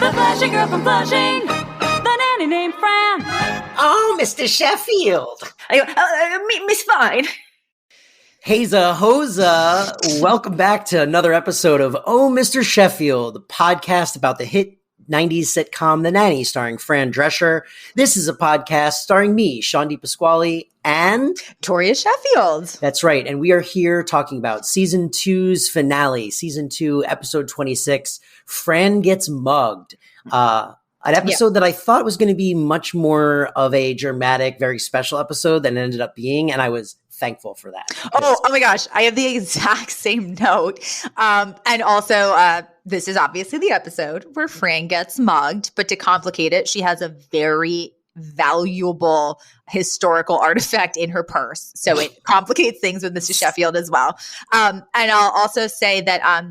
The Flushing girl from Flushing, the nanny named Fran. Oh, Mr. Sheffield. Miss Fine. Heyza Hoza. Welcome back to another episode of Oh, Mr. Sheffield, the podcast about the hit 90s sitcom The Nanny, starring Fran Drescher. This is a podcast starring me, Shawn Pasquale, and Toria Sheffield. That's right. And we are here talking about season 2's finale, season 2, episode 26, Fran Gets Mugged. An episode that I thought was going to be much more of a dramatic, very special episode than it ended up being. And I was thankful for that. Oh my gosh. I have the exact same note. And also, this is obviously the episode where Fran gets mugged, but to complicate it, she has a very valuable historical artifact in her purse. So it complicates things with Mr. Sheffield as well. And I'll also say that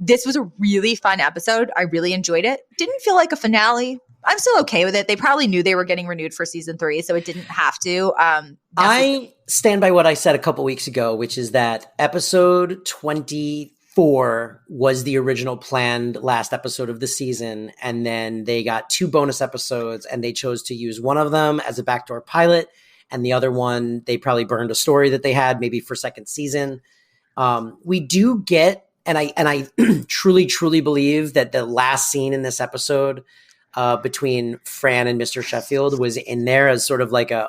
this was a really fun episode. I really enjoyed it. Didn't feel like a finale. I'm still okay with it. They probably knew they were getting renewed for season 3, so it didn't have to. I stand by what I said a couple weeks ago, which is that episode 24 was the original planned last episode of the season. And then they got 2 bonus episodes and they chose to use one of them as a backdoor pilot. And the other one, they probably burned a story that they had maybe for second season. We do get, and I truly, truly believe that the last scene in this episode between Fran and Mr. Sheffield was in there as sort of like a,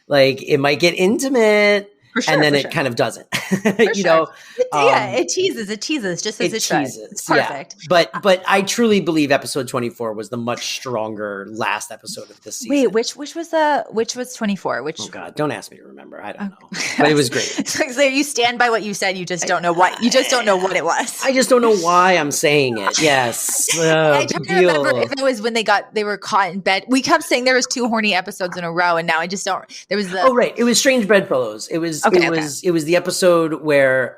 like it might get intimate. Sure, and then it kind of doesn't, you know. It teases just as it should. It's perfect. Yeah. But I truly believe episode 24 was the much stronger last episode of this season. Wait, which was 24? Oh God, don't ask me to remember. I don't know. But it was great. So you stand by what you said. You just don't know what it was. I just don't know why I'm saying it. Yes. I don't remember if it was when they were caught in bed. We kept saying there was 2 horny episodes in a row, and now I just don't. There was the. Oh right, it was Strange Bedfellows. It was the episode where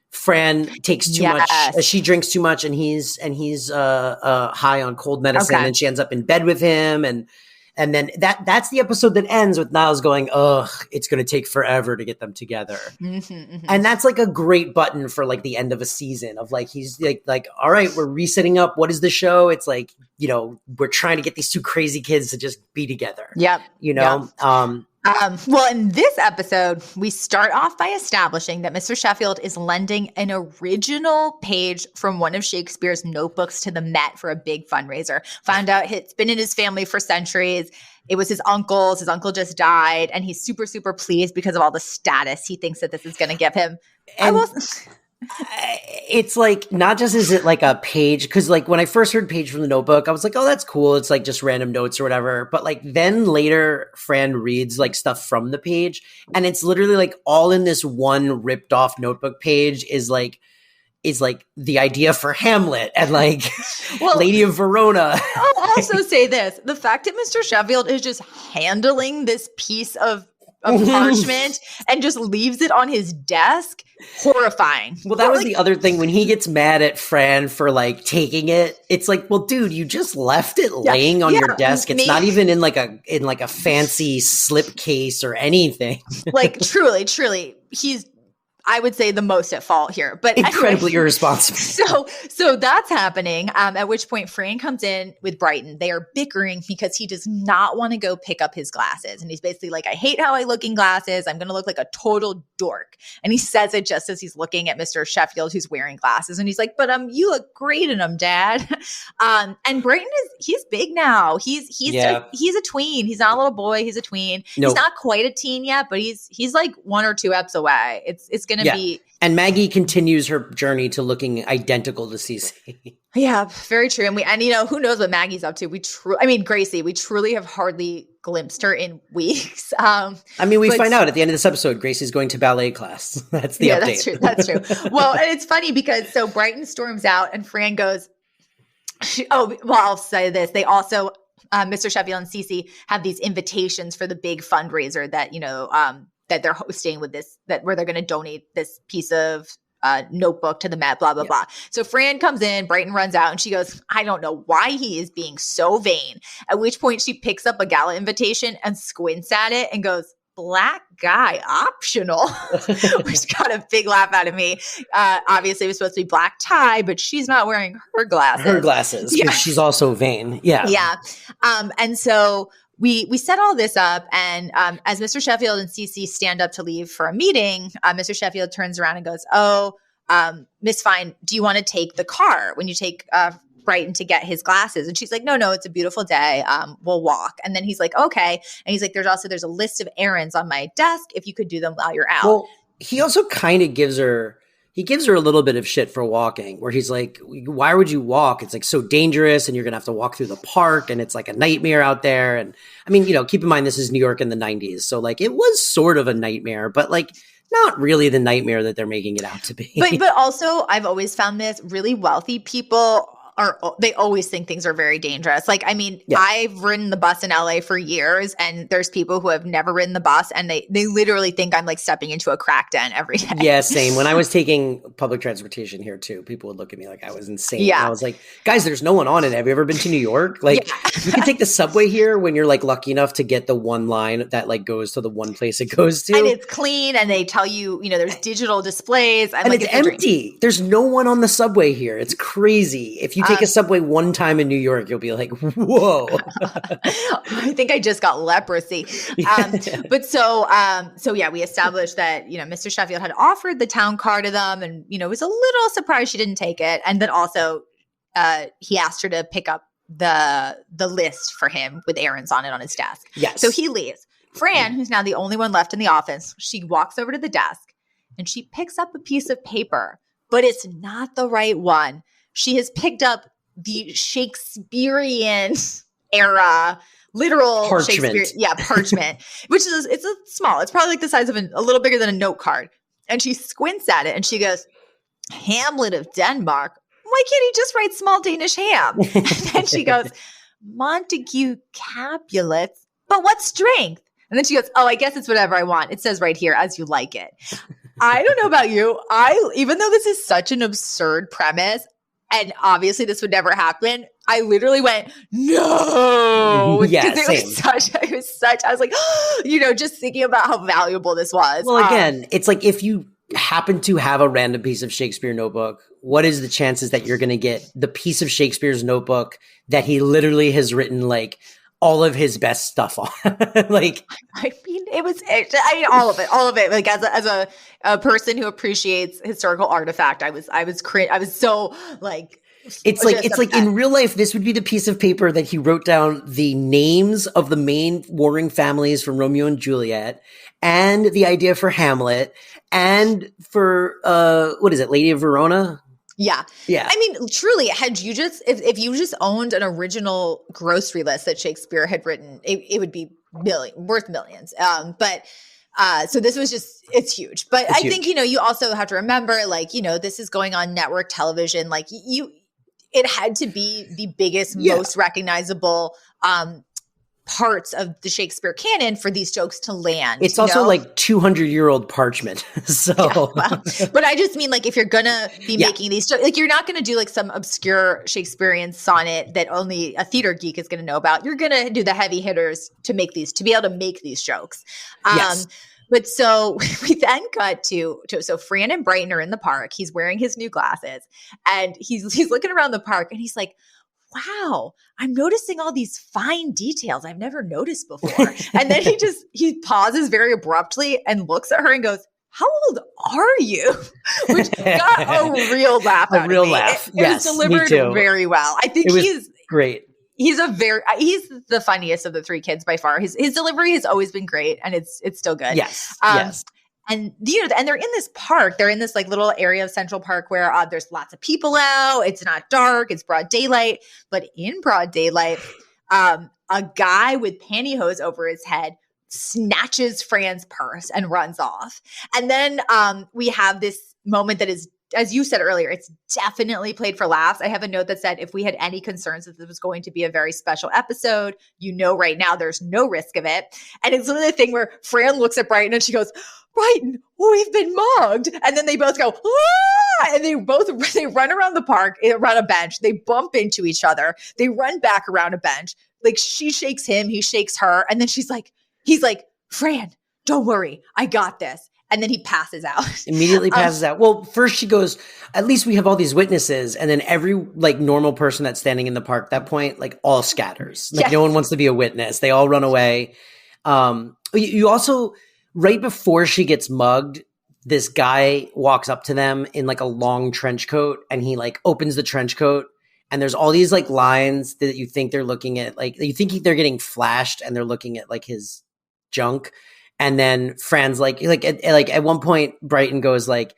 Fran takes too much. She drinks too much, and he's high on cold medicine, and she ends up in bed with him, and then that's the episode that ends with Niles going, "Ugh, it's going to take forever to get them together," and that's like a great button for like the end of a season of like he's like all right, we're resetting up. What is the show? It's like, you know, we're trying to get these 2 crazy kids to just be together. Yep, you know. Yep. Well, in this episode, we start off by establishing that Mr. Sheffield is lending an original page from one of Shakespeare's notebooks to the Met for a big fundraiser. Found out it's been in his family for centuries. It was his uncle's. His uncle just died, and he's super, super pleased because of all the status he thinks that this is going to give him. It's like, not just is it like a page, because like when I first heard page from the notebook, I was like, oh, that's cool. It's like just random notes or whatever. But like then later Fran reads like stuff from the page, and it's literally like all in this one ripped off notebook page is like the idea for Hamlet and like Lady of Verona. I'll also say this. The fact that Mr. Sheffield is just handling this piece of parchment and just leaves it on his desk, horrifying. Well, that was the other thing. When he gets mad at Fran for like taking it, it's like, well, dude, you just left it laying on your desk. It's not even in like a fancy slip case or anything. Like truly, he's, I would say, the most at fault here, but incredibly irresponsible. So that's happening. At which point Fran comes in with Brighton. They are bickering because he does not want to go pick up his glasses. And he's basically like, I hate how I look in glasses. I'm going to look like a total dork. And he says it just as he's looking at Mr. Sheffield, who's wearing glasses. And he's like, but you look great in them, Dad. And Brighton he's big now. He's a tween. He's not a little boy. He's a tween. Nope. He's not quite a teen yet, but he's like 1 or 2 eps away. It's going to be. And Maggie continues her journey to looking identical to Cece. Yeah, very true. And you know, who knows what Maggie's up to? Gracie, we truly have hardly glimpsed her in weeks. We find out at the end of this episode, Gracie's going to ballet class. That's the update. That's true. Well, and it's funny because so Brighton storms out and Fran goes, I'll say this. They also, Mr. Sheffield and Cece have these invitations for the big fundraiser that, you know, that they're hosting with this, where they're going to donate this piece of notebook to the Met, blah, blah, blah. So Fran comes in, Brighton runs out, and she goes, I don't know why he is being so vain. At which point she picks up a gala invitation and squints at it and goes, black guy optional, which got a big laugh out of me. Obviously, it was supposed to be black tie, but she's not wearing her glasses. Her glasses, because she's also vain. Yeah. Yeah. And so we set all this up, and as Mr. Sheffield and Cece stand up to leave for a meeting, Mr. Sheffield turns around and goes, Miss Fine, do you want to take the car when you take Brighton to get his glasses? And she's like, no, it's a beautiful day. We'll walk. And then he's like, okay. And he's like, there's a list of errands on my desk if you could do them while you're out. Well, he also kind of gives her a little bit of shit for walking, where he's like, why would you walk? It's like so dangerous, and you're going to have to walk through the park, and it's like a nightmare out there. And I mean, keep in mind, this is New York in the 90s. So like it was sort of a nightmare, but like not really the nightmare that they're making it out to be. But also, I've always found this, really wealthy people they always think things are very dangerous. Like, I mean, I've ridden the bus in LA for years, and there's people who have never ridden the bus, and they literally think I'm like stepping into a crack den every day. Yeah, same. When I was taking public transportation here too, people would look at me like I was insane. Yeah. And I was like, guys, there's no one on it. Have you ever been to New York? Like, you can take the subway here when you're like lucky enough to get the one line that like goes to the one place it goes to. And it's clean, and they tell you, there's digial displays. And like, it's empty. There's no one on the subway here. It's crazy. If you take a subway one time in New York, you'll be like, whoa. I think I just got leprosy. But so we established that, Mr. Sheffield had offered the town car to them, and, was a little surprised she didn't take it. And then also he asked her to pick up the list for him with errands on it on his desk. Yes. So he leaves. Fran, who's now the only one left in the office, she walks over to the desk and she picks up a piece of paper, but it's not the right one. She has picked up the Shakespearean era, literal parchment. Parchment, which is it's probably like the size of a little bigger than a note card. And she squints at it and she goes, Hamlet of Denmark. Why can't he just write small Danish ham? And then she goes, Montague Capulets, but what strength? And then she goes, I guess it's whatever I want. It says right here, as you like it. I don't know about you. Even though this is such an absurd premise, and obviously this would never happen, I literally went, no. Yeah, it was such, I was like, just thinking about how valuable this was. Well, again, it's like if you happen to have a random piece of Shakespeare notebook, what is the chances that you're going to get the piece of Shakespeare's notebook that he literally has written like all of his best stuff on? Like, I mean, all of it. Like as a person who appreciates historical artifact, I was so like, it's like in real life, this would be the piece of paper that he wrote down the names of the main warring families from Romeo and Juliet, and the idea for Hamlet, and for what is it, Lady of Verona? Yeah. I mean, truly, had you just if you just owned an original grocery list that Shakespeare had written, it would be worth millions. So this was it's huge. But I think, you also have to remember, like, this is going on network television. Like it had to be the biggest, most recognizable parts of the Shakespeare canon for these jokes to land. It's also like 200-year-old parchment. So, but I just mean, like, if you're gonna be making these jokes, like, you're not gonna do like some obscure Shakespearean sonnet that only a theater geek is gonna know about. You're gonna do the heavy hitters to be able to make these jokes. But so we then cut to so Fran and Brighton are in the park. He's wearing his new glasses, and he's looking around the park, and he's like, wow, I'm noticing all these fine details I've never noticed before. And then he pauses very abruptly and looks at her and goes, how old are you? Which got a real laugh out of me. A real laugh. It was delivered very well. I think he's great. He's the funniest of the three kids by far. His delivery has always been great, and it's still good. Yes. And and they're in this park. They're in this like little area of Central Park where there's lots of people out. It's not dark. It's broad daylight. But in broad daylight, a guy with pantyhose over his head snatches Fran's purse and runs off. And then we have this moment that is, as you said earlier, it's definitely played for laughs. I have a note that said, if we had any concerns that this was going to be a very special episode, right now there's no risk of it. And it's literally the thing where Fran looks at Brighton and she goes, Brighton, we've been mugged. And then they both go, ah! And they run around the park, around a bench. They bump into each other. They run back around a bench. Like, she shakes him, he shakes her. And then he's like, Fran, don't worry, I got this. And then he passes out. Immediately passes out. Well, first she goes, at least we have all these witnesses. And then every like normal person that's standing in the park at that point, like all scatters. Like no one wants to be a witness. They all run away. You also, right before she gets mugged, this guy walks up to them in like a long trench coat and he like opens the trench coat and there's all these like lines that you think they're looking at, like you think they're getting flashed and they're looking at like his junk. And then Fran's like at one point, Brighton goes like,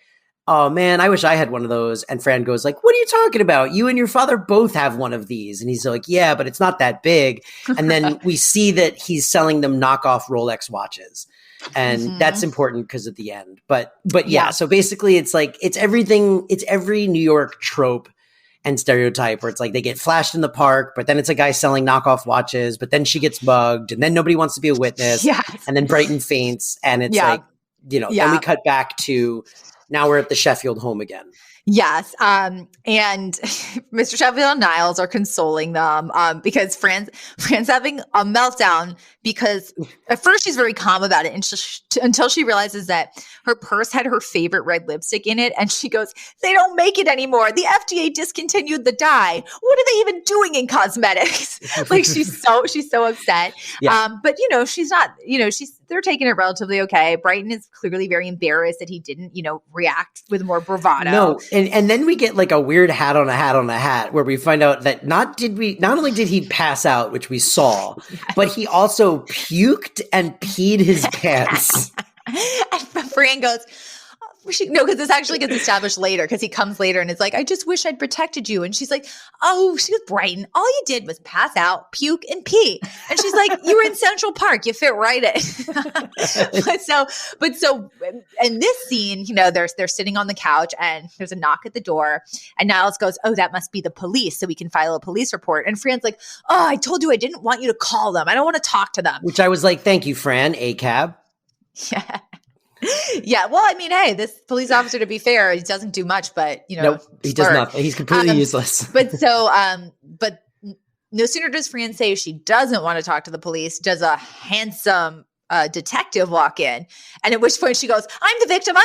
oh man, I wish I had one of those. And Fran goes like, what are you talking about? You and your father both have one of these. And he's like, yeah, but it's not that big. And then we see that he's selling them knockoff Rolex watches. And that's important because at the end. But yeah, so basically it's like, it's everything. It's every New York trope and stereotype where it's like they get flashed in the park, but then it's a guy selling knockoff watches, but then she gets mugged and then nobody wants to be a witness. And then Brighton faints and it's like, you know, then we cut back to now we're at the Sheffield home again. Yes. And Mr. Sheffield and Niles are consoling them because Fran's having a meltdown because at first she's very calm about it until she realizes that her purse had her favorite red lipstick in it. And she goes, they don't make it anymore. The FDA discontinued the dye. What are they even doing in cosmetics? Like she's so upset. But you know, she's not, you know, they're taking it relatively okay. Brighton is clearly very embarrassed that he didn't, you know, react with more bravado. No. And then we get like a weird hat on a hat on a hat where we find out that not only did he pass out, which we saw, but he also puked and peed his pants. And Fran goes, no, because this actually gets established later because he comes later and it's like, I just wish I'd protected you. And she's like, oh, she was Brighton. All you did was pass out, puke, and pee. And she's like, you were in Central Park. You fit right in. but so in this scene, you know, they're sitting on the couch and there's a knock at the door and Niles goes, oh, that must be the police. So we can file a police report. And Fran's like, oh, I told you I didn't want you to call them. I don't want to talk to them. Which I was like, thank you, Fran, a cab. Yeah. Yeah. Well, I mean, hey, this police officer, to be fair, he doesn't do much, but you know, nope, he does nothing. He's completely useless. But no sooner does Fran say she doesn't want to talk to the police, does a handsome detective walk in, and at which point she goes, I'm the victim,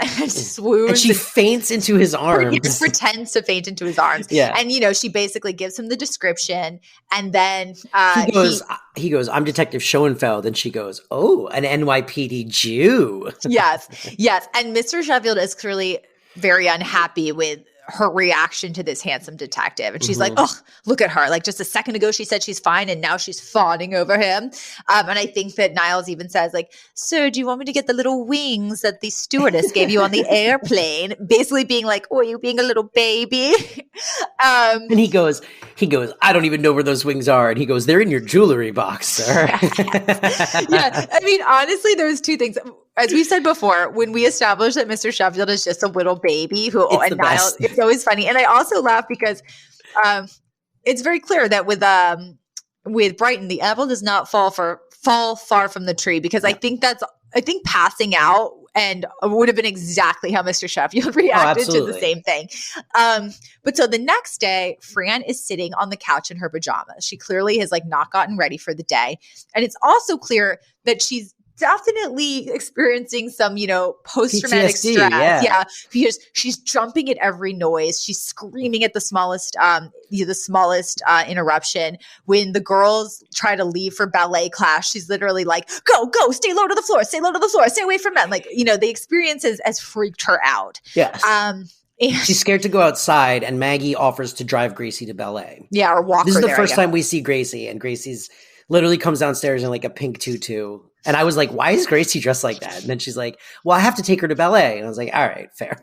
and swoons. And she faints into his arms. Pretends to faint into his arms. Yeah. And, you know, she basically gives him the description, and then he goes, I'm Detective Schoenfeld, and she goes, oh, an NYPD Jew. Yes. And Mr. Sheffield is clearly very unhappy with her reaction to this handsome detective. And she's like, oh, look at her. Like just a second ago, she said she's fine. And now she's fawning over him. And I think that Niles even says like, sir, do you want me to get the little wings that the stewardess gave you on the airplane? Basically being like, oh, are you being a little baby? And he goes, I don't even know where those wings are. And he goes, they're in your jewelry box, sir. Yeah. I mean, honestly, there's two things. As we said before, when we established that Mr. Sheffield is just a little baby and Niles, it's always funny. And I also laugh because it's very clear that with Brighton, the apple does not fall far from the tree because I think passing out and would have been exactly how Mr. Sheffield reacted to the same thing. But so the next day, Fran is sitting on the couch in her pajamas. She clearly has like not gotten ready for the day. And it's also clear that she's definitely experiencing some, you know, post-traumatic PTSD, stress. Yeah. Because she's jumping at every noise. She's screaming at the smallest interruption. When the girls try to leave for ballet class, she's literally like, go, stay low to the floor, stay away from men. Like, you know, the experience has freaked her out. Yes. She's scared to go outside, and Maggie offers to drive Gracie to ballet. Yeah, or walk her there. This is the first time we see Gracie, and Gracie's literally comes downstairs in like a pink tutu. And I was like, why is Gracie dressed like that? And then she's like, well, I have to take her to ballet. And I was like, all right, fair.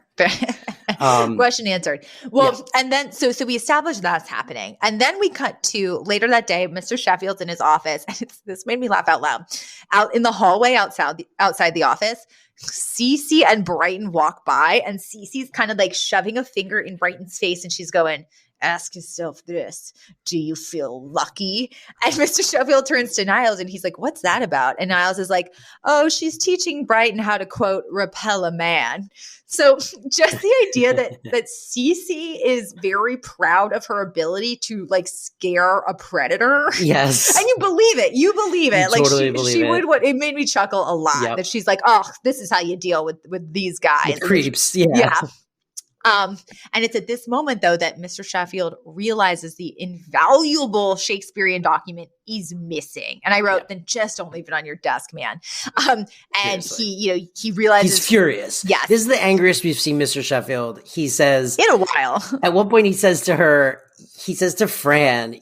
Question answered. Well, and then, so we established that's happening. And then we cut to later that day, Mr. Sheffield's in his office. And this made me laugh out loud. Out in the hallway outside the office, Cece and Brighton walk by, and Cece's kind of like shoving a finger in Brighton's face. And she's going, ask yourself this. Do you feel lucky? And Mr. Sheffield turns to Niles and he's like, what's that about? And Niles is like, oh, she's teaching Brighton how to, quote, repel a man. So just the idea that Cece is very proud of her ability to like scare a predator. Yes. And you believe it. You believe it. Like totally believe she it. would what it made me chuckle a lot. Yep. That she's like, oh, this is how you deal with these guys. With creeps. Yeah. And it's at this moment, though, that Mr. Sheffield realizes the invaluable Shakespearean document is missing. And I wrote, then just don't leave it on your desk, man. And Seriously. he realizes he's furious. Yes. This is the angriest we've seen Mr. Sheffield. He says in a while. At one point he says to Fran,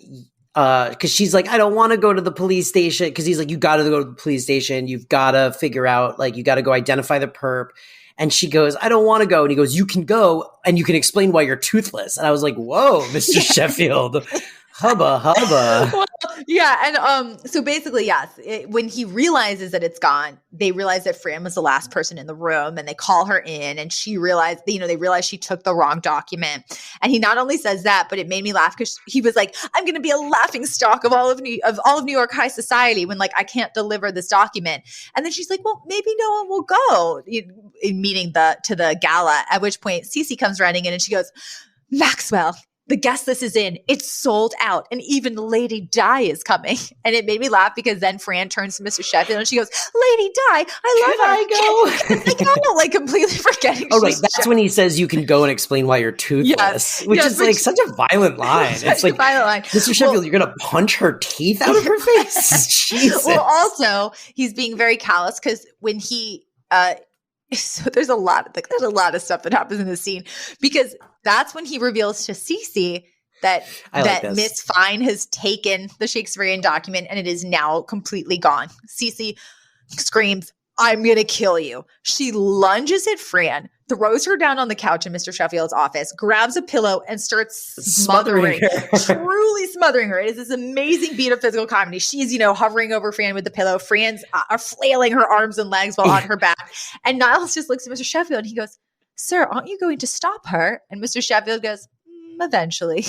because she's like, I don't want to go to the police station. Because he's like, you got to go to the police station. You've got to figure out, like, you got to go identify the perp. And she goes, I don't want to go. And he goes, you can go and you can explain why you're toothless. And I was like, whoa, Mr. Sheffield. Hubba, hubba. Well, yeah. And so basically, yes, when he realizes that it's gone, they realize that Fran was the last person in the room and they call her in and she realized, they realized she took the wrong document. And he not only says that, but it made me laugh because he was like, I'm going to be a laughing stock of all of New York high society when like I can't deliver this document. And then she's like, well, maybe no one will go meeting to the gala, at which point Cece comes running in and she goes, Maxwell, the guest list is in. It's sold out. And even Lady Di is coming. And it made me laugh because then Fran turns to Mr. Sheffield and she goes, Lady Di, I love her. Can I go? Like completely forgetting. Oh, right. That's when he says you can go and explain why you're toothless, which is like such a violent line. It's like, violent line. Mr. Sheffield, you're going to punch her teeth out of her face? Jesus. Well, also, he's being very callous because when he so there's a lot of stuff that happens in this scene because that's when he reveals to Cece that Miss Fine has taken the Shakespearean document and it is now completely gone. Cece screams, I'm going to kill you. She lunges at Fran, throws her down on the couch in Mr. Sheffield's office, grabs a pillow and starts smothering her. Truly smothering her. It is this amazing beat of physical comedy. She's, hovering over Fran with the pillow. Fran's are flailing her arms and legs while on her back. And Niles just looks at Mr. Sheffield and he goes, sir, aren't you going to stop her? And Mr. Sheffield goes, eventually.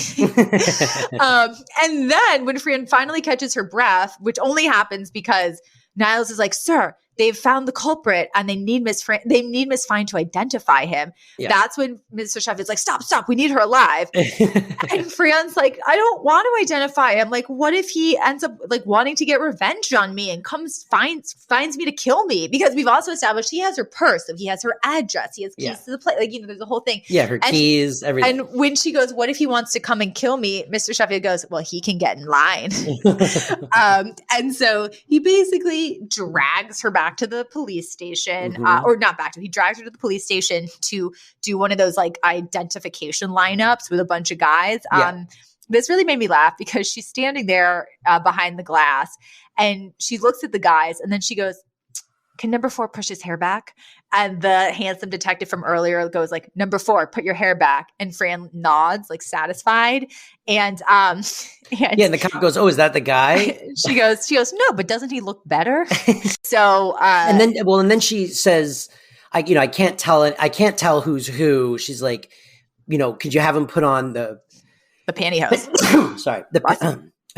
And then when Fran finally catches her breath, which only happens because Niles is like, sir, they've found the culprit and they need Miss Fine to identify him. Yeah. That's when Mr. Sheffield's like, stop, we need her alive. And Fran's like, I don't want to identify him. Like, what if he ends up like wanting to get revenge on me and finds me to kill me? Because we've also established he has her purse, so he has her address, he has keys to the place. Like, there's a whole thing. Yeah, her keys, everything. And when she goes, what if he wants to come and kill me? Mr. Sheffield goes, well, he can get in line. And so he basically drags her back to the police station, or not back to, he drags her to the police station to do one of those like identification lineups with a bunch of guys. This really made me laugh because she's standing there behind the glass and she looks at the guys and then she goes, can number 4 push his hair back? And the handsome detective from earlier goes like, number 4, put your hair back. And Fran nods, like satisfied. And and the cop goes, oh, is that the guy? She goes, no, but doesn't he look better? So, and then she says, I can't tell who's who. She's like, could you have him put on the pantyhose? Sorry.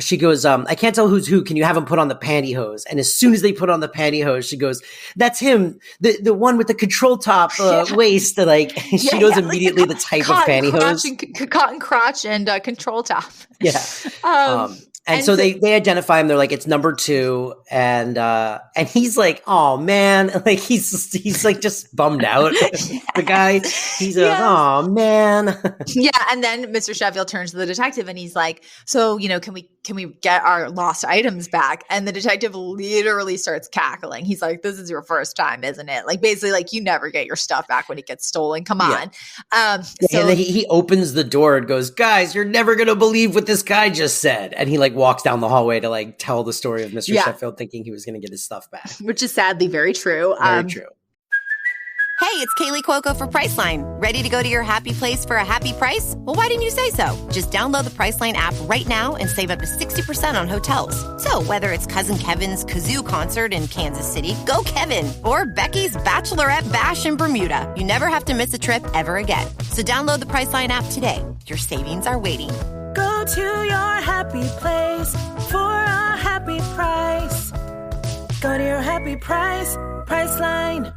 She goes, I can't tell who's who. Can you have him put on the pantyhose? And as soon as they put on the pantyhose, she goes, that's him, the one with the control top waist. Like she knows immediately the type of pantyhose. Cotton crotch and control top. Yeah. And so they identify him. They're like, it's number 2. And he's like, oh man. Like he's like just bummed out. The guy, he's oh man. Yeah. And then Mr. Sheffield turns to the detective and he's like, so, can we get our lost items back? And the detective literally starts cackling. He's like, this is your first time, isn't it? Like basically like you never get your stuff back when it gets stolen. Come on. And then he opens the door and goes, guys, you're never going to believe what this guy just said. And he like walks down the hallway to like tell the story of Mr. Sheffield thinking he was going to get his stuff back. Which is sadly very true. Very true. Hey, it's Kaylee Cuoco for Priceline. Ready to go to your happy place for a happy price? Well, why didn't you say so? Just download the Priceline app right now and save up to 60% on hotels. So whether it's Cousin Kevin's Kazoo Concert in Kansas City, go Kevin, or Becky's Bachelorette Bash in Bermuda, you never have to miss a trip ever again. So download the Priceline app today. Your savings are waiting. Go to your happy place for a happy price. Go to your happy price, Priceline.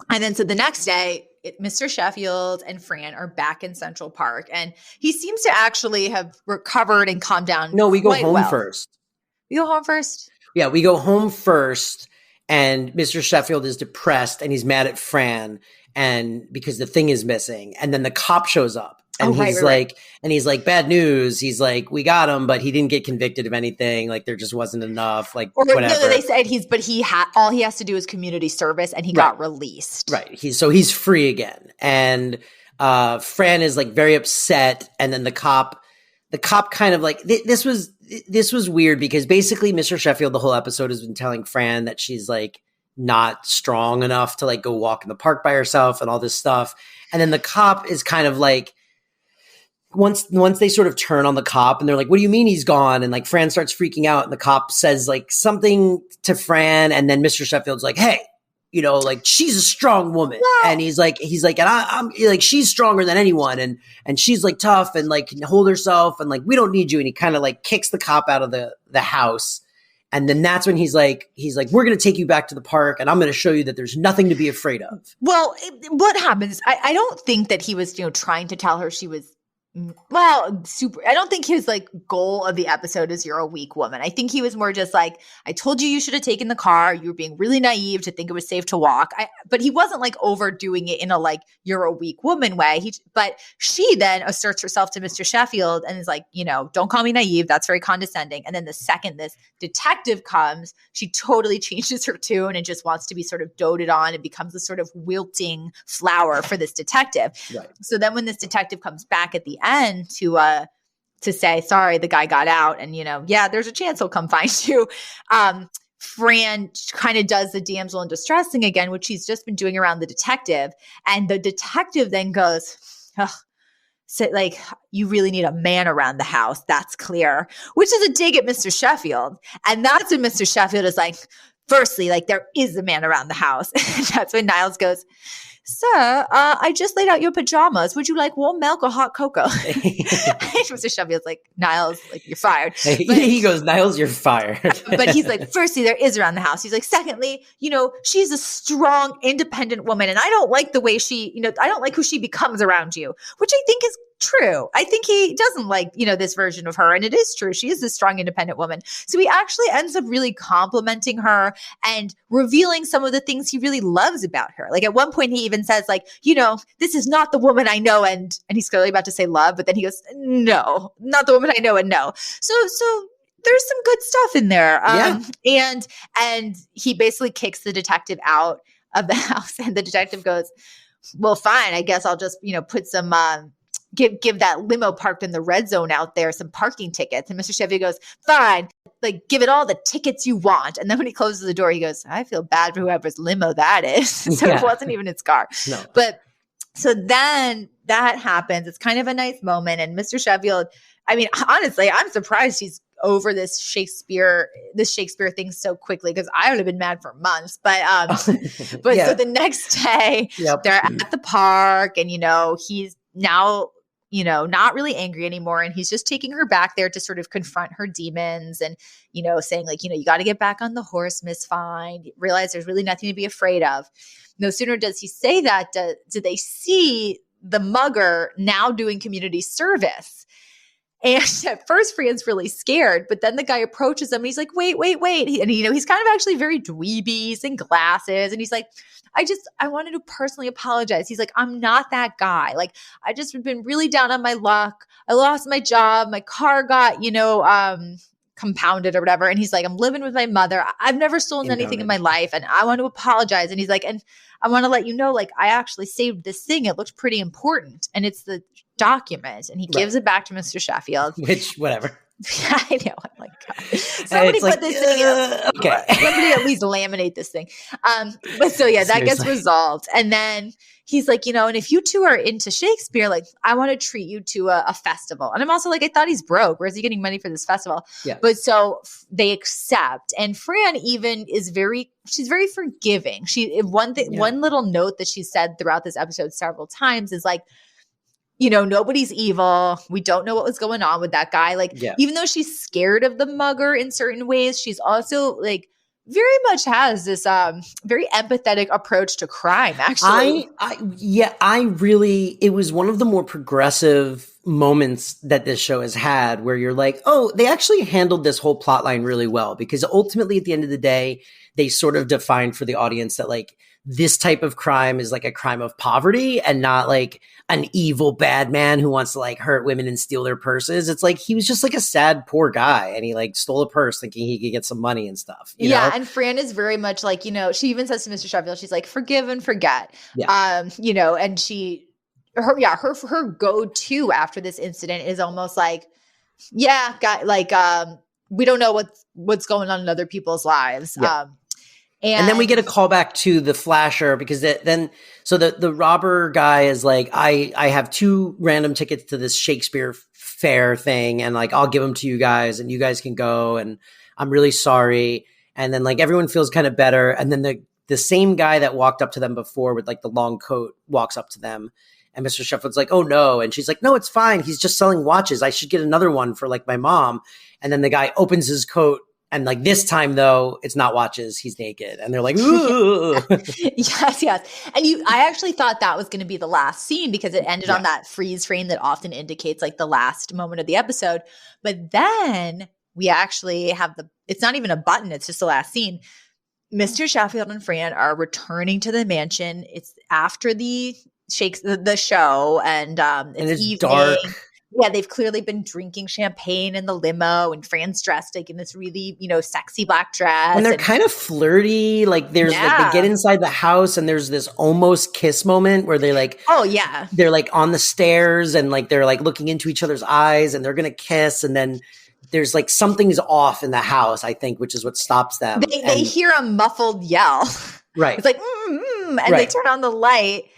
And then so the next day, Mr. Sheffield and Fran are back in Central Park, and he seems to actually have recovered and calmed down. No, we go home first. We go home first? Yeah, we go home first, and Mr. Sheffield is depressed, and he's mad at Fran, and because the thing is missing. And then the cop shows up. And he's like, bad news. He's like, we got him, but he didn't get convicted of anything. Like, there just wasn't enough. Like, or whatever. No, they said all he has to do is community service, and he got released. Right. He's free again. And Fran is like very upset. And then the cop kind of like, this was weird because basically Mr. Sheffield, the whole episode has been telling Fran that she's like not strong enough to like go walk in the park by herself and all this stuff. And then the cop is kind of like, once they sort of turn on the cop and they're like, what do you mean he's gone? And like Fran starts freaking out and the cop says like something to Fran. And then Mr. Sheffield's like, hey, you know, like she's a strong woman. Yeah. And he's like, and I'm like, she's stronger than anyone. And she's like tough and like can hold herself. And like, we don't need you. And he kind of like kicks the cop out of the house. And then that's when he's like, we're going to take you back to the park and I'm going to show you that there's nothing to be afraid of. Well, what happens? I don't think that he was, trying to tell her she was, I don't think his like goal of the episode is you're a weak woman. I think he was more just like, I told you should have taken the car. You were being really naive to think it was safe to walk. But he wasn't like overdoing it in a like, you're a weak woman way. But she then asserts herself to Mr. Sheffield and is like, don't call me naive. That's very condescending. And then the second this detective comes, she totally changes her tune and just wants to be sort of doted on and becomes a sort of wilting flower for this detective. Right. So then when this detective comes back at the end to say, sorry, the guy got out and, there's a chance he'll come find you. Fran kind of does the damsel in distress thing again, which she's just been doing around the detective. And the detective then goes, so like, you really need a man around the house. That's clear, which is a dig at Mr. Sheffield. And that's when Mr. Sheffield is like, firstly, like there is a man around the house. And that's when Niles goes, sir, I just laid out your pajamas. Would you like warm milk or hot cocoa? Mr. Sheffield's like, Niles, like you're fired. But, he goes, Niles, you're fired. But he's like, firstly, there is around the house. He's like, secondly, she's a strong, independent woman. And I don't like the way she, I don't like who she becomes around you, which I think is true. I think he doesn't like, this version of her. And it is true. She is a strong, independent woman. So he actually ends up really complimenting her and revealing some of the things he really loves about her. Like at one point he even says like, this is not the woman I know. And he's clearly about to say love, but then he goes, no, not the woman I know and know. So there's some good stuff in there. And he basically kicks the detective out of the house and the detective goes, well, fine. I guess I'll just, put some, give that limo parked in the red zone out there some parking tickets. And Mr. Sheffield goes, fine, like give it all the tickets you want. And then when he closes the door, he goes, I feel bad for whoever's limo that is. So It wasn't even his car. No. But so then that happens. It's kind of a nice moment. And Mr. Sheffield, I mean, honestly, I'm surprised he's over this Shakespeare thing so quickly because I would have been mad for months. But So the next day they're at the park and, he's now not really angry anymore. And he's just taking her back there to sort of confront her demons and, saying like, you got to get back on the horse, Miss Fine. Realize there's really nothing to be afraid of. No sooner does he say that, do they see the mugger now doing community service. And at first, Fran's really scared, but then the guy approaches him and he's like, wait. And, he's kind of actually very dweeby. He's in glasses. And he's like, I wanted to personally apologize. He's like, I'm not that guy. Like, I just have been really down on my luck. I lost my job. My car got, compounded or whatever. And he's like, I'm living with my mother. I've never stolen anything in my life. And I want to apologize. And he's like, and I want to let you know, like, I actually saved this thing. It looked pretty important. And it's the document. And he gives it back to Mr. Sheffield. Which, whatever. I know. I'm like, God. Somebody put this thing up. Okay. Somebody at least laminate this thing. But so yeah, that gets resolved. And then he's like, and if you two are into Shakespeare, like I want to treat you to a festival. And I'm also like, I thought he's broke. Where's he getting money for this festival? Yeah. But so they accept. And Fran even is she's very forgiving. One little note that she said throughout this episode several times is like, nobody's evil. We don't know what was going on with that guy. Like, even though she's scared of the mugger in certain ways, she's also like very much has this very empathetic approach to crime, actually. It was one of the more progressive moments that this show has had where you're like, oh, they actually handled this whole plot line really well, because ultimately at the end of the day, they sort of defined for the audience that like this type of crime is like a crime of poverty and not like an evil bad man who wants to like hurt women and steal their purses. It's like he was just like a sad poor guy and he like stole a purse thinking he could get some money and stuff. You know? And Fran is very much like, she even says to Mr. Sheffield, she's like, forgive and forget. And her go-to after this incident is almost like, we don't know what's going on in other people's lives. And then we get a callback to the flasher because so the robber guy is like, I have 2 random tickets to this Shakespeare fair thing. And like, I'll give them to you guys and you guys can go. And I'm really sorry. And then like everyone feels kind of better. And then the same guy that walked up to them before with like the long coat walks up to them. And Mr. Sheffield's like, oh no. And she's like, no, it's fine. He's just selling watches. I should get another one for like my mom. And then the guy opens his coat. And like this time though, it's not watches. He's naked. And they're like, ooh. Yes. And I actually thought that was going to be the last scene because it ended on that freeze frame that often indicates like the last moment of the episode. But then we actually have it's not even a button. It's just the last scene. Mr. Sheffield and Fran are returning to the mansion. It's after the show and it's evening. Dark. Yeah, they've clearly been drinking champagne in the limo, and Fran's dressed like in this really, sexy black dress. And they're kind of flirty. Like there's like they get inside the house, and there's this almost kiss moment where they like, oh yeah, they're like on the stairs, and like they're like looking into each other's eyes, and they're gonna kiss, and then there's like something's off in the house, I think, which is what stops them. They hear a muffled yell, right? It's like, and they turn on the light.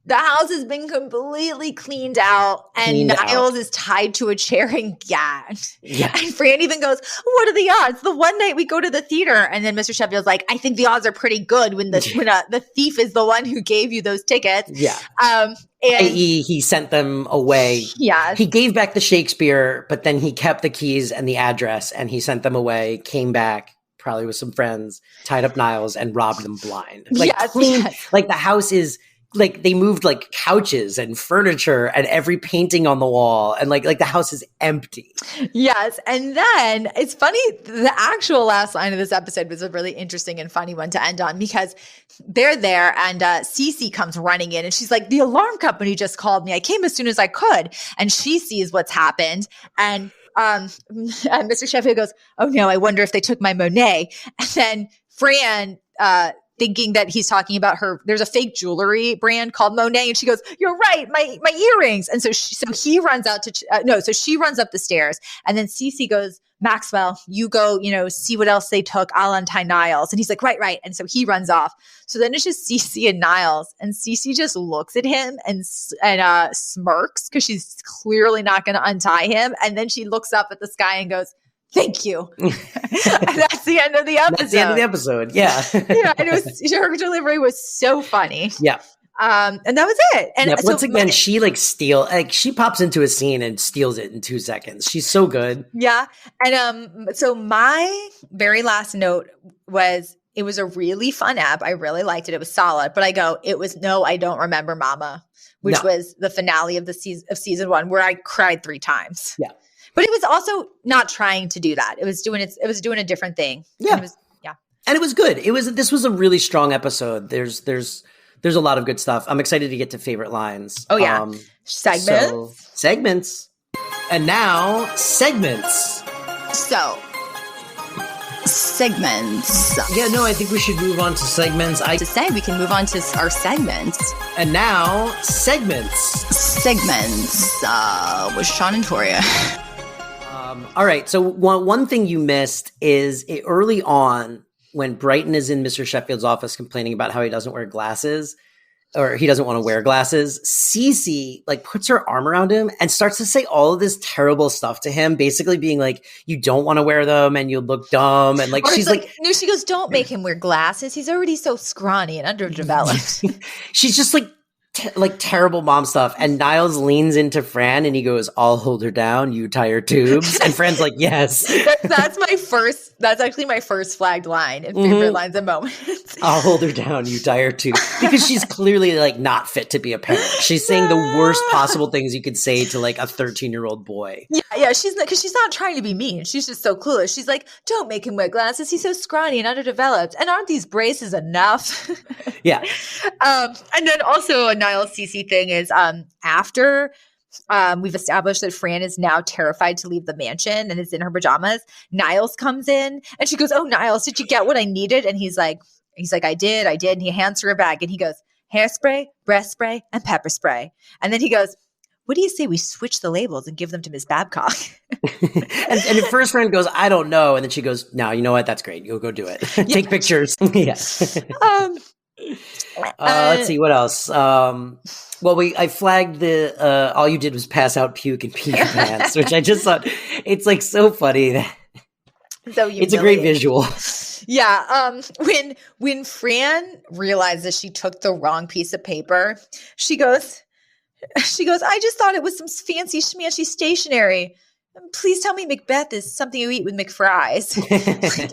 The house has been completely cleaned out, and Niles is tied to a chair and gagged. Yeah. And Fran even goes, what are the odds? The one night we go to the theater. And then Mr. Sheffield's like, I think the odds are pretty good when the thief is the one who gave you those tickets. Yeah. And he sent them away. Yeah. He gave back the Shakespeare, but then he kept the keys and the address, and he sent them away, came back, probably with some friends, tied up Niles, and robbed them blind. Like clean. Like the house is... like they moved like couches and furniture and every painting on the wall, and like the house is empty. Yes. And then it's funny, the actual last line of this episode was a really interesting and funny one to end on, because they're there and Cece comes running in and she's like, the alarm company just called me. I came as soon as I could. And she sees what's happened. And Mr. Sheffield goes, oh no, I wonder if they took my Monet. And then Fran, thinking that he's talking about there's a fake jewelry brand called Monet, and she goes, "You're right, my earrings." And so he runs out so she runs up the stairs, and then Cece goes, "Maxwell, you go, see what else they took. I'll untie Niles." And he's like, "Right." And so he runs off. So then it's just Cece and Niles, and Cece just looks at him and smirks because she's clearly not going to untie him, and then she looks up at the sky and goes, "Thank you." And that's the end of the episode. That's the end of the episode. Yeah. Yeah. And her delivery was so funny. Yeah. And that was it. And once again, she she pops into a scene and steals it in 2 seconds. She's so good. Yeah. And so my very last note was, it was a really fun app. I really liked it. It was solid. But it was No, I Don't Remember Mama, which was the finale of season 1, where I cried 3 times. Yeah. But it was also not trying to do that. It was doing a different thing. Yeah. And it was good. This was a really strong episode. There's a lot of good stuff. I'm excited to get to favorite lines. Oh yeah. Segments. And now segments. Segments. Yeah, no, I think we should move on to segments. We can move on to our segments. And now segments. With Shawn and Toria. All right. So one thing you missed is early on when Brighton is in Mr. Sheffield's office complaining about how he doesn't wear glasses or he doesn't want to wear glasses. Cece like puts her arm around him and starts to say all of this terrible stuff to him, basically being like, you don't want to wear them and you look dumb. And like, or she's like, no, she goes, don't make him wear glasses. He's already so scrawny and underdeveloped. she's just like, terrible mom stuff. And Niles leans into Fran and he goes, I'll hold her down, you tie her tubes. And Fran's like, yes. That's actually my first flagged line in favorite lines and moments. I'll hold her down, you tie her tubes. Because she's clearly like not fit to be a parent. She's saying the worst possible things you could say to like a 13-year-old boy. Yeah. She's not trying to be mean. She's just so clueless. She's like, don't make him wear glasses. He's so scrawny and underdeveloped. And aren't these braces enough? Yeah. And then also a Niles Cece thing is after we've established that Fran is now terrified to leave the mansion and is in her pajamas, Niles comes in and she goes, oh, Niles, did you get what I needed? And he's like, I did. And he hands her a bag and he goes, hairspray, breath spray, and pepper spray. And then he goes, what do you say we switch the labels and give them to Miss Babcock? and at first Fran goes, I don't know. And then she goes, no, you know what? That's great. You'll go do it. Take pictures. Yeah. Let's see what else. I flagged the all you did was pass out puke and pee your pants, which I just thought it's like so funny that it's a great visual. Yeah. When Fran realizes she took the wrong piece of paper, she goes, I just thought it was some fancy schmancy stationery. Please tell me Macbeth is something you eat with McFries.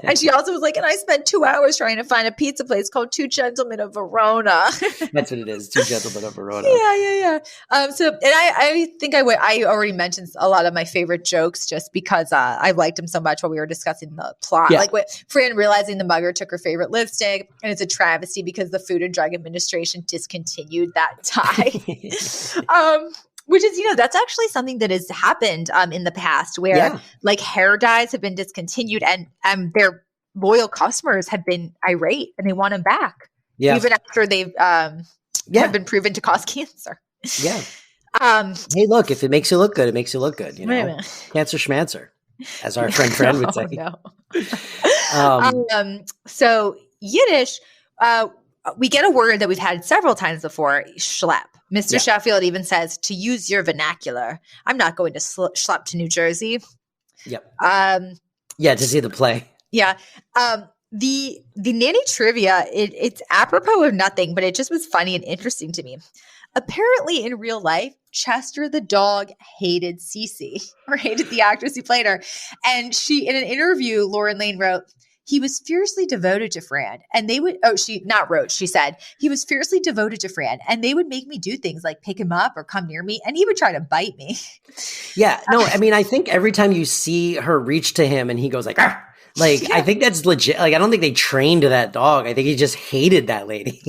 And she also was like, and I spent 2 hours trying to find a pizza place called Two Gentlemen of Verona. That's what it is. Two Gentlemen of Verona. Yeah. I think I already mentioned a lot of my favorite jokes just because I liked them so much while we were discussing the plot. Yeah. Like Fran realizing the mugger took her favorite lipstick, and it's a travesty because the Food and Drug Administration discontinued that tie. Which is, that's actually something that has happened in the past where like hair dyes have been discontinued and their loyal customers have been irate and they want them back. Yeah. Even after they've have been proven to cause cancer. Yeah. Hey, look, if it makes you look good, it makes you look good. Cancer schmancer, as our friend Fran would say. No. So Yiddish, we get a word that we've had several times before, schlep. Mr. Sheffield even says, to use your vernacular, I'm not going to schlep to New Jersey. Yep. To see the play. Yeah. The nanny trivia, it's apropos of nothing, but it just was funny and interesting to me. Apparently in real life, Chester the dog hated Cece, or hated the actress who played her. And she, in an interview, Lauren Lane wrote, he was fiercely devoted to Fran, and they would, she said, he was fiercely devoted to Fran, and they would make me do things like pick him up or come near me, and he would try to bite me. Yeah, no, I mean, I think every time you see her reach to him and he goes like, argh! I think that's legit. Like, I don't think they trained that dog. I think he just hated that lady.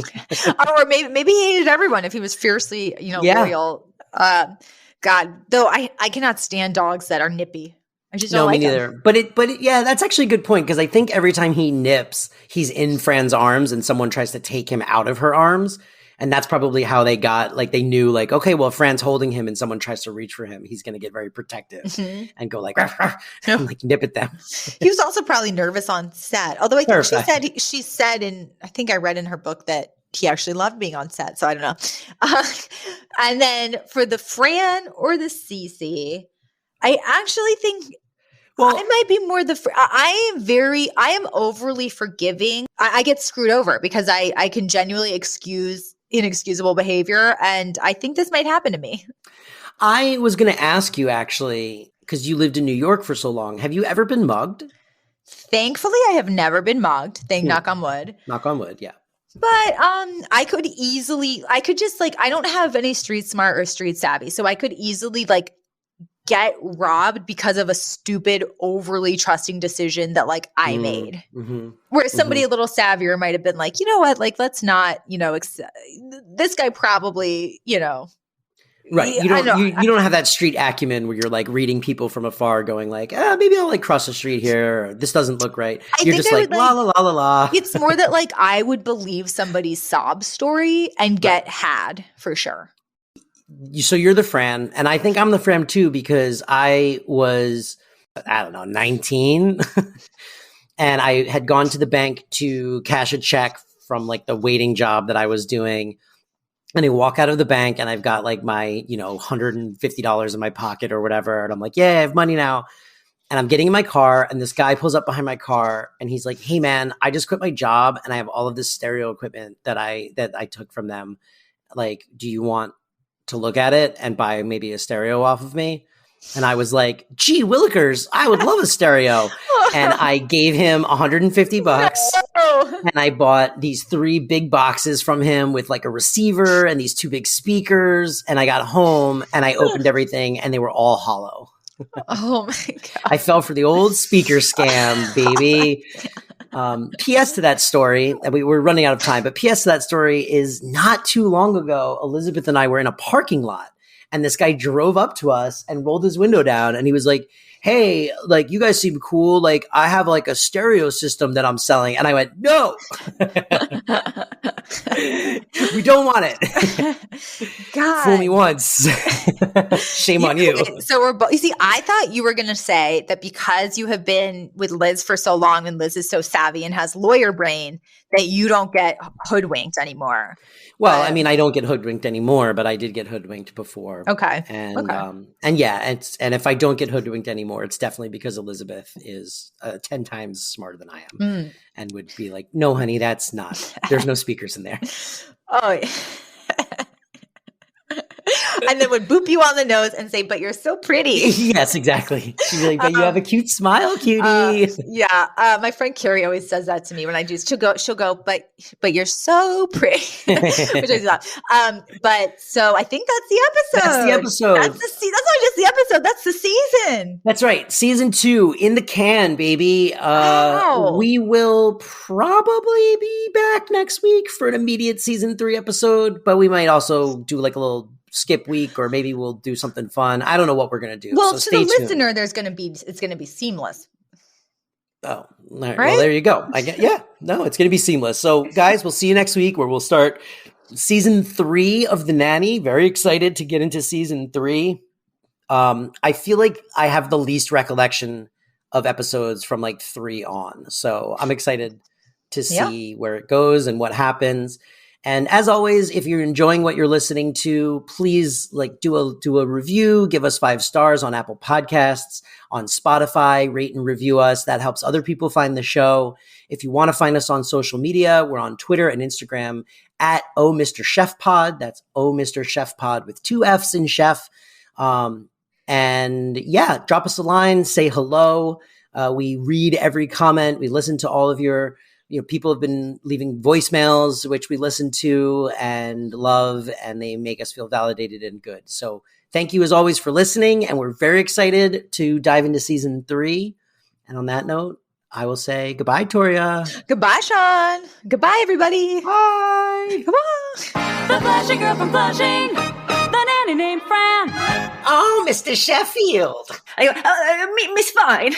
Or maybe he hated everyone if he was fiercely, loyal. God, though I cannot stand dogs that are nippy. I just don't like me neither. Them. But that's actually a good point because I think every time he nips, he's in Fran's arms and someone tries to take him out of her arms. And that's probably how they got, like, they knew, like, okay, well, if Fran's holding him and someone tries to reach for him, he's going to get very protective and go like, ruff, ruff, and like nip at them. He was also probably nervous on set. Although I think she said, and I think I read in her book that he actually loved being on set. So I don't know. And then for the Fran or the Cece, I actually think I might be more I am overly forgiving. I get screwed over because I can genuinely excuse inexcusable behavior. And I think this might happen to me. I was going to ask you actually, because you lived in New York for so long. Have you ever been mugged? Thankfully, I have never been mugged. Knock on wood. Knock on wood, yeah. But I could just like, I don't have any street smart or street savvy. So I could easily like get robbed because of a stupid, overly trusting decision that like I made. Mm-hmm. Whereas somebody a little savvier might have been like, you know what, like let's not, this guy probably, Right. You don't have that street acumen where you're like reading people from afar going like, maybe I'll like cross the street here. Or, this doesn't look right. You're just like, la, la, la, la, la. It's more that like I would believe somebody's sob story and get had for sure. So you're the Fran, and I think I'm the Fran too because I was I don't know, 19. And I had gone to the bank to cash a check from like the waiting job that I was doing. And I walk out of the bank and I've got like my, $150 in my pocket or whatever. And I'm like, yeah, I have money now. And I'm getting in my car and this guy pulls up behind my car and he's like, hey man, I just quit my job and I have all of this stereo equipment that I took from them. Like, do you want to look at it and buy maybe a stereo off of me? And I was like, gee, Willikers, I would love a stereo. And I gave him $150. And I bought these 3 big boxes from him with like a receiver and these 2 big speakers. And I got home and I opened everything and they were all hollow. Oh my God. I fell for the old speaker scam, baby. P.S. to that story, and we're running out of time, but P.S. to that story is not too long ago, Elizabeth and I were in a parking lot. And this guy drove up to us and rolled his window down. And he was like, hey, like, you guys seem cool. Like, I have like a stereo system that I'm selling. And I went, no, we don't want it. God. Fool me once. Shame on you. So we're both, you see, I thought you were going to say that because you have been with Liz for so long and Liz is so savvy and has lawyer brain that you don't get hoodwinked anymore. Well, I mean, I don't get hoodwinked anymore, but I did get hoodwinked before. Okay. And and if I don't get hoodwinked anymore, it's definitely because Elizabeth is 10 times smarter than I am and would be like, no, honey, that's not, there's no speakers in there. Oh, yeah. And then would boop you on the nose and say, but you're so pretty. Yes, exactly. She'd be like, but you have a cute smile, cutie. My friend Carrie always says that to me when I do. She'll go, but you're so pretty. Which I love. But so I think that's the episode. That's the episode. That's not just the episode. That's the season. That's right. Season 2 in the can, baby. Wow. We will probably be back next week for an immediate season 3 episode, but we might also do like a little skip week, or maybe we'll do something fun. I don't know what we're going to do. Well, so to the stay listener, tuned. it's going to be seamless. Oh, all right. Right? Well, there you go. It's going to be seamless. So guys, we'll see you next week where we'll start season 3 of The Nanny. Very excited to get into season 3. I feel like I have the least recollection of episodes from like 3 on. So I'm excited to see where it goes and what happens. And as always, if you're enjoying what you're listening to, please like do a review, give us 5 stars on Apple Podcasts, on Spotify, rate and review us. That helps other people find the show. If you want to find us on social media, we're on Twitter and Instagram at Oh Mr. Chef Pod. That's Oh Mr. Chef Pod with 2 F's in chef. And yeah, drop us a line, say hello. We read every comment. We listen to all of your people have been leaving voicemails, which we listen to and love, and they make us feel validated and good. So thank you as always for listening. And we're very excited to dive into season 3. And on that note, I will say goodbye, Toria. Goodbye, Shawn. Goodbye, everybody. Bye. Goodbye. The Flushing girl from Flushing, the nanny named Fran. Oh, Mr. Sheffield. I go, Miss Fine.